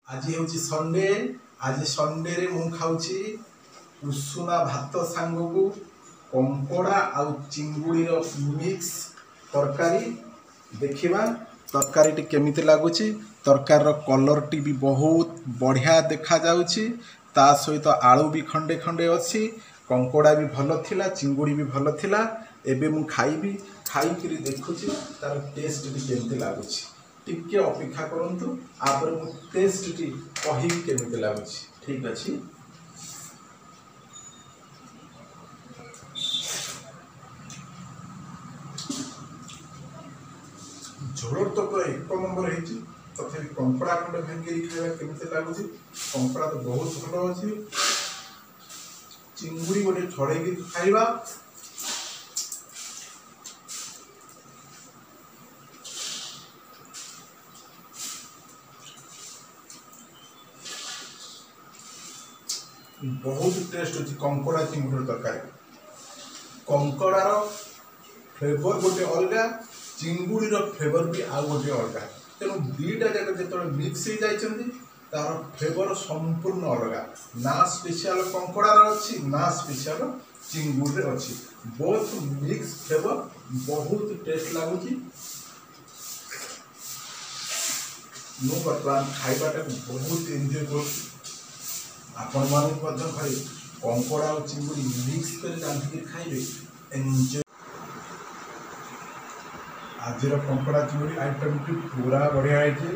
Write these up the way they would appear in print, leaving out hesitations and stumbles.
आज हूँ संडे। आज संडे रे मु खाऊची उषुना भात सांग को कंकड़ा आउ चिंगुड़ी मिक्स तरकारी। देखिबा तरकारी टी केमिति लागुची। तरकार कलर टी भी बहुत बढ़िया देखा जाउची। ता सहित आलू भी खंडे खंडे अच्छी। कंकड़ा भी भल थिला, चिंगुड़ी भी भल थिला। एबे मु खाइबी, खाइकरी देखुची तार टेस्ट भी केमिति लागुची। टिके अपेक्षा करंतु, आपर मु टेस्ट टी कहि केमिति लागुची। ठीक अछि। झोल तो पूरा एक नंबर है। तथा कंकड़ा खंडे भांगी खाଇବା केमिति लागुची। कंकड़ा तो बहुत भल अछि। चिंगुड़ी गोटे छड़े खाଇବା बहुत टेस्ट अच्छी। कंकड़ा चिंगुड़ी तरकारी, कंकड़ार फ्लेवर गोटे अलग, चिंगुड़ी फ्लेवर भी आउ गोटे अलग। तेणु दुईटा जाक जो मिक्स हो जाती तार फ्लेवर संपूर्ण अलग। ना स्पेशल कंकड़ार अच्छी ना स्पेशल चिंगुड़ी अच्छी। बोथ मिक्स फ्लेवर बहुत टेस्ट लगुच। मु बर्तमान खाइबाटा बहुत एंजॉय कर। आपण मानक भाई कंकड़ा और चिंगुड़ी मिक्स कर रांधिकी खाइबे एंजॉय। आज कंकड़ा चिंगुड़ी आइटम टी पूरा बढ़िया है।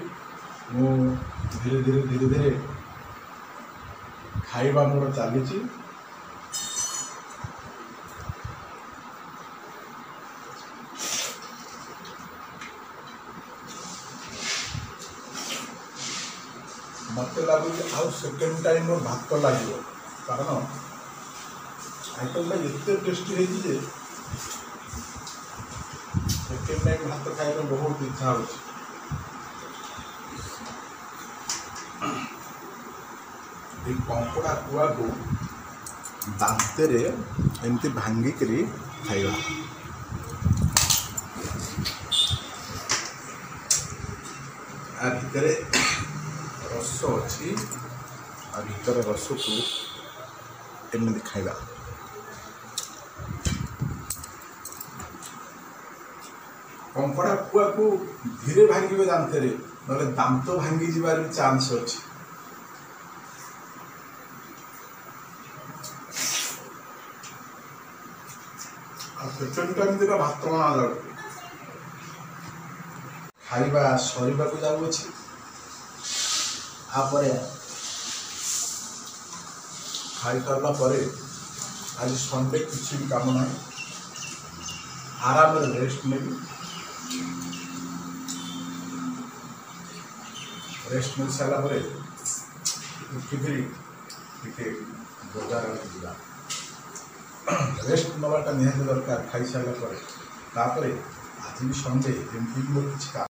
मु धीरे धीरे खाइबा मोर चली। मत लगुच आउ सेकेंड टाइम मोर भात लगे, कारण आइटम एत टेस्टी है। सेकेंड टाइम भात खाइबा बहुत इच्छा हो। कंकड़ा कुआ को दांतरे एमती भांगिक खाइबा। आ भितर रस अच्छी, आ भितर रस को एमती खाइबा। कंकड़ा कुआ को धीरे भांगे दांतरे, ना दांत भांगी जीवार भी चांस अच्छी। सेकेंड टाइम दिला भात खाइबा सरीबा को जाउछि। आपरे खाई सारला परे आज संडे किसी भी काम ना, आराम रेस्ट नेबी। रेस्ट मिल सारा परे उठिकरी टिके बजार जा। रेस्ट नवाटा निहाती दरकार खाई सारा परे। तापरे आज भी संडे एमती मोर किछि